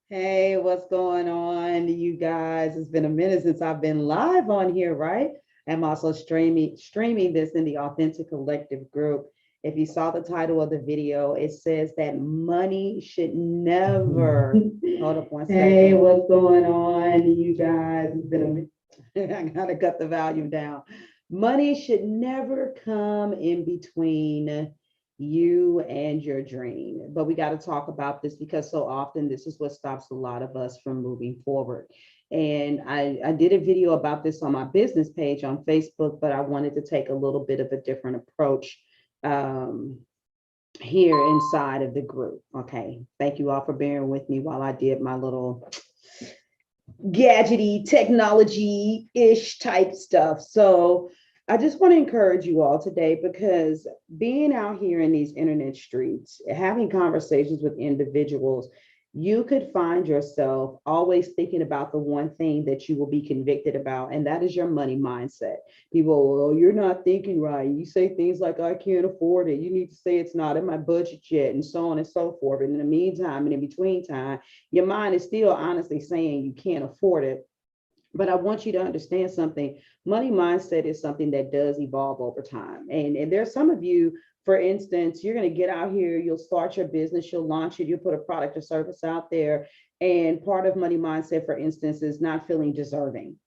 Hey, what's going on, you guys? It's been a minute since I've been live on here, right? I'm also streaming this in the Authentic Collective group. If you saw the title of the video, it says that money should never. Hold up one second. Hey, what's going on, you guys? It's been a minute. I gotta cut the volume down. Money should never come in between you and your dream. But we got to talk about this because so often this is what stops a lot of us from moving forward. And I did a video about this on my business page on Facebook, but I wanted to take a little bit of a different approach um, here inside of the group. Okay. Thank you all for bearing with me while I did my little gadgety technology ish type stuff. So I just want to encourage you all today because being out here in these internet streets, having conversations with individuals, you could find yourself always thinking about the one thing that you will be convicted about, and that is your money mindset. People, well, you're not thinking right. You say things like, I can't afford it. You need to say it's not in my budget yet, and so on and so forth. And in the meantime, and in between time, your mind is still honestly saying you can't afford it. But I want you to understand something. Money mindset is something that does evolve over time. And there's some of you, for instance, you're going to get out here, you'll start your business, you'll launch it, you'll put a product or service out there. And part of money mindset, for instance, is not feeling deserving.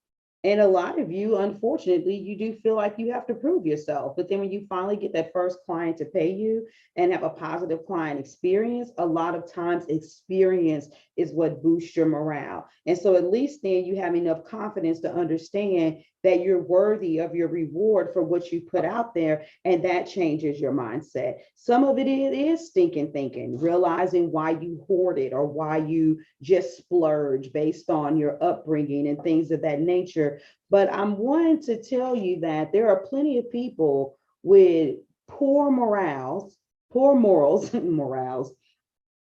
And a lot of you, unfortunately, you do feel like you have to prove yourself. But then when you finally get that first client to pay you and have a positive client experience, a lot of times experience is what boosts your morale. And so at least then you have enough confidence to understand that you're worthy of your reward for what you put out there. And that changes your mindset. Some of it is stinking thinking, realizing why you hoard it or why you just splurge based on your upbringing and things of that nature. But I'm wanting to tell you that there are plenty of people with poor morals, poor morals, morals,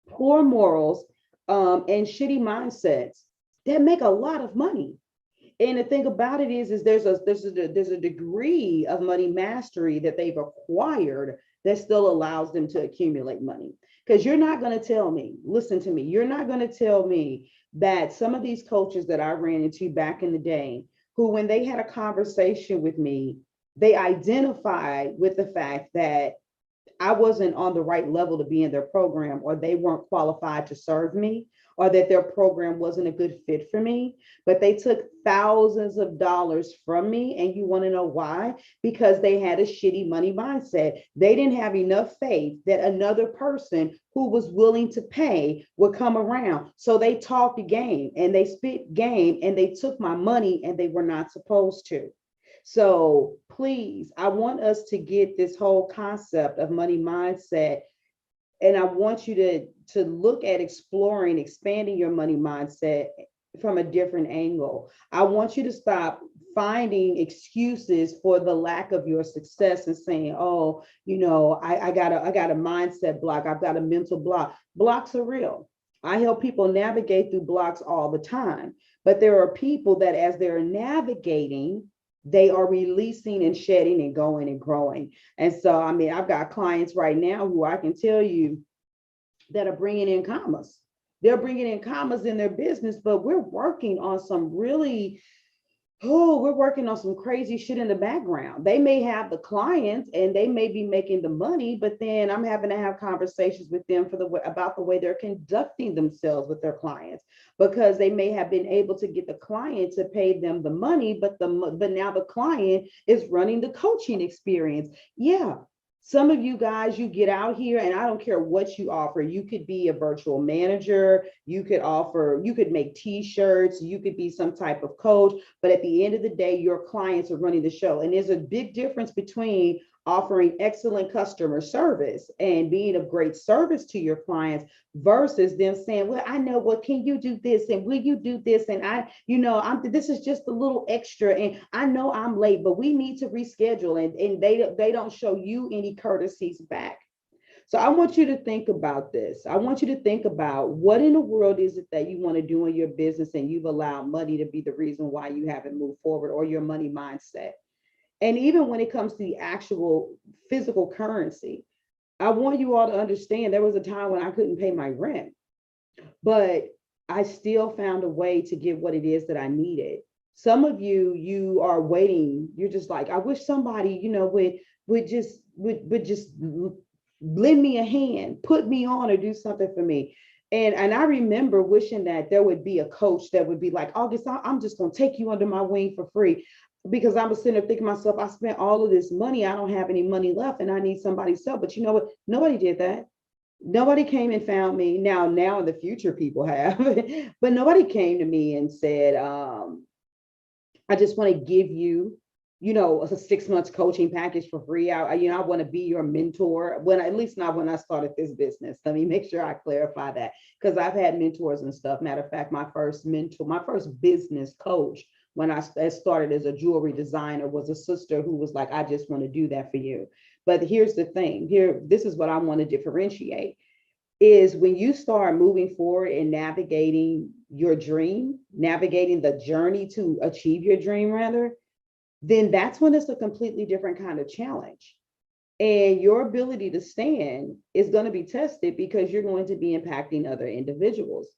poor morals, and shitty mindsets that make a lot of money. And the thing about it is there's a degree of money mastery that they've acquired that still allows them to accumulate money. Because you're not going to tell me, listen to me, you're not going to tell me that some of these coaches that I ran into back in the day, who when they had a conversation with me, they identified with the fact that I wasn't on the right level to be in their program, or they weren't qualified to serve me, or that their program wasn't a good fit for me. But they took thousands of dollars from me. And you want to know why? Because they had a shitty money mindset. They didn't have enough faith that another person who was willing to pay would come around. So they talked game and they spit game and they took my money and they were not supposed to. So please, I want us to get this whole concept of money mindset. And I want you to look at exploring, expanding your money mindset from a different angle. I want you to stop finding excuses for the lack of your success and saying, oh, I got a mindset block. I've got a mental block. Blocks are real. I help people navigate through blocks all the time. But there are people that as they're navigating, they are releasing and shedding and going and growing. And so, I mean, I've got clients right now who I can tell you that are bringing in commas. They're bringing in commas in their business, but we're working on some really, we're working on some crazy shit in the background. They may have the clients and they may be making the money, but then I'm having to have conversations with them about the way they're conducting themselves with their clients, because they may have been able to get the client to pay them the money, but now the client is running the coaching experience. Yeah, some of you guys, you get out here and I don't care what you offer. You could be a virtual manager, you could make t-shirts, you could be some type of coach, but at the end of the day, your clients are running the show. And there's a big difference between offering excellent customer service and being of great service to your clients versus them saying, well, I know, what can you do this and will you do this, and I'm this is just a little extra, and I know I'm late, but we need to reschedule, and they don't show you any courtesies back. So I want you to think about this. I want you to think about what in the world is it that you want to do in your business and you've allowed money to be the reason why you haven't moved forward, or your money mindset. And even when it comes to the actual physical currency, I want you all to understand there was a time when I couldn't pay my rent. but I still found a way to get what it is that I needed. Some of you, you are waiting. You're just like, I wish somebody, would just lend me a hand, put me on, or do something for me. And I remember wishing that there would be a coach that would be like, August, I'm just gonna take you under my wing for free. Because I was sitting there thinking to myself, I spent all of this money, I don't have any money left, and I need somebody's help. But you know what? Nobody did that. Nobody came and found me. Now in the future, people have, but nobody came to me and said, I just want to give you, a 6 months coaching package for free. I want to be your mentor. When at least not when I started this business. Let me make sure I clarify that, because I've had mentors and stuff. Matter of fact, my first mentor, my first business coach, when I started as a jewelry designer, was a sister who was like, I just want to do that for you. But here's the thing. This is what I want to differentiate is when you start moving forward and navigating your dream, navigating the journey to achieve your dream, rather, then that's when it's a completely different kind of challenge. And your ability to stand is going to be tested because you're going to be impacting other individuals.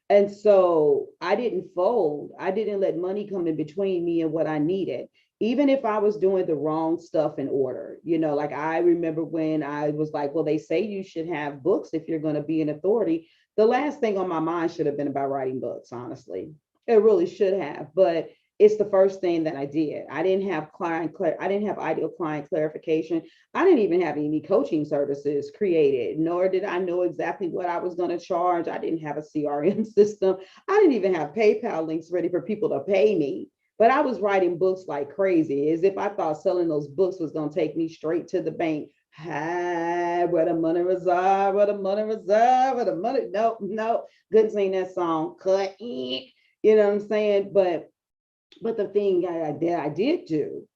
And so I didn't fold. I didn't let money come in between me and what I needed. Even if I was doing the wrong stuff in order, like I remember when I was like, well, they say you should have books if you're going to be an authority. The last thing on my mind should have been about writing books, honestly. It really should have. But it's the first thing that I did. I didn't have I didn't have ideal client clarification. I didn't even have any coaching services created, nor did I know exactly what I was going to charge. I didn't have a CRM system. I didn't even have PayPal links ready for people to pay me. But I was writing books like crazy, as if I thought selling those books was going to take me straight to the bank. Hi, where the money reside, where the money reside, where the money. No, no, couldn't sing that song. Cut. You know what I'm saying? But the thing I did do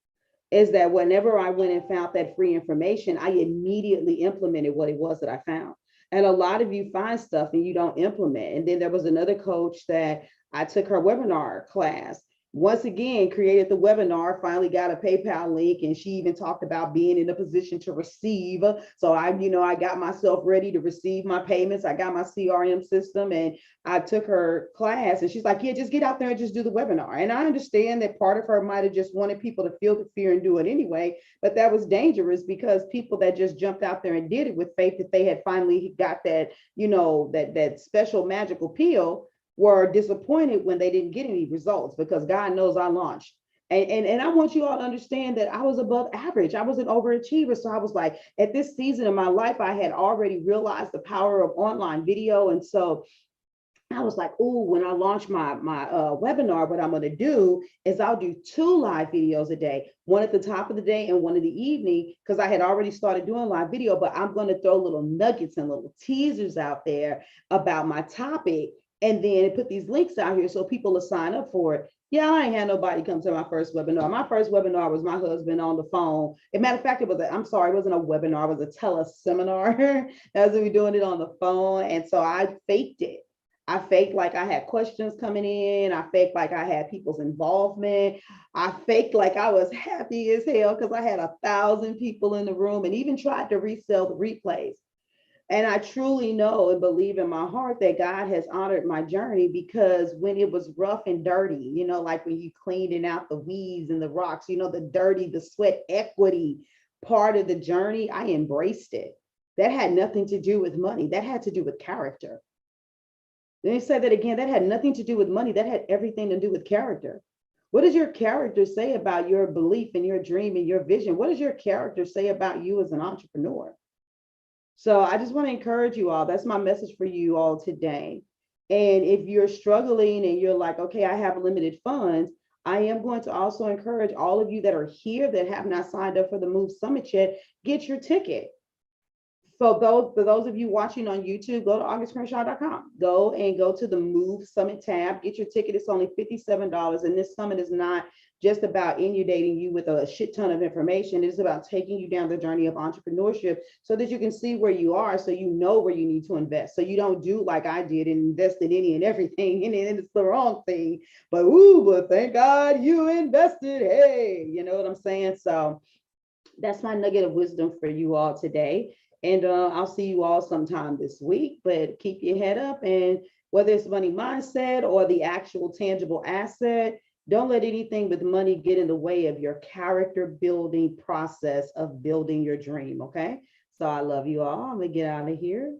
is that whenever I went and found that free information, I immediately implemented what it was that I found. And a lot of you find stuff and you don't implement. And then there was another coach that I took her webinar class. Once again, created the webinar, finally got a PayPal link, and she even talked about being in a position to receive. So I got myself ready to receive my payments. I got my CRM system, and I took her class, and she's like, yeah, just get out there and just do the webinar. And I understand that part of her might have just wanted people to feel the fear and do it anyway, but that was dangerous because people that just jumped out there and did it with faith that they had finally got that, that special magical pill, were disappointed when they didn't get any results, because God knows I launched. And I want you all to understand that I was above average. I was an overachiever. So I was like, at this season of my life, I had already realized the power of online video. And so I was like, oh, when I launch my webinar, what I'm going to do is I'll do 2 live videos a day, one at the top of the day and one in the evening, because I had already started doing live video, but I'm going to throw little nuggets and little teasers out there about my topic, and then put these links out here so people will sign up for it. Yeah, I ain't had nobody come to my first webinar. My first webinar was my husband on the phone. As a matter of fact, it wasn't a webinar, it was a teleseminar. As we were doing it on the phone. And so I faked it. I faked like I had questions coming in. I faked like I had people's involvement. I faked like I was happy as hell because I had 1,000 people in the room, and even tried to resell the replays. And I truly know and believe in my heart that God has honored my journey, because when it was rough and dirty, like when you cleaning out the weeds and the rocks, the dirty, the sweat equity part of the journey, I embraced it. That had nothing to do with money. That had to do with character. Let me say that again. That had nothing to do with money. That had everything to do with character. What does your character say about your belief and your dream and your vision? What does your character say about you as an entrepreneur? So I just want to encourage you all. That's my message for you all today. And if you're struggling and you're like, okay, I have limited funds, I am going to also encourage all of you that are here that have not signed up for the Move Summit yet, get your ticket. So for those of you watching on YouTube, go to augustcrenshaw.com. Go to the Move Summit tab. Get your ticket. It's only $57. And this summit is not just about inundating you with a shit ton of information. It's about taking you down the journey of entrepreneurship so that you can see where you are, so you know where you need to invest. So you don't do like I did and invest in any and everything, and it's the wrong thing. But thank God you invested. Hey, you know what I'm saying? So that's my nugget of wisdom for you all today. And I'll see you all sometime this week, but keep your head up. And whether it's money mindset or the actual tangible asset, don't let anything with money get in the way of your character building process of building your dream. Okay. So I love you all. I'm going to get out of here.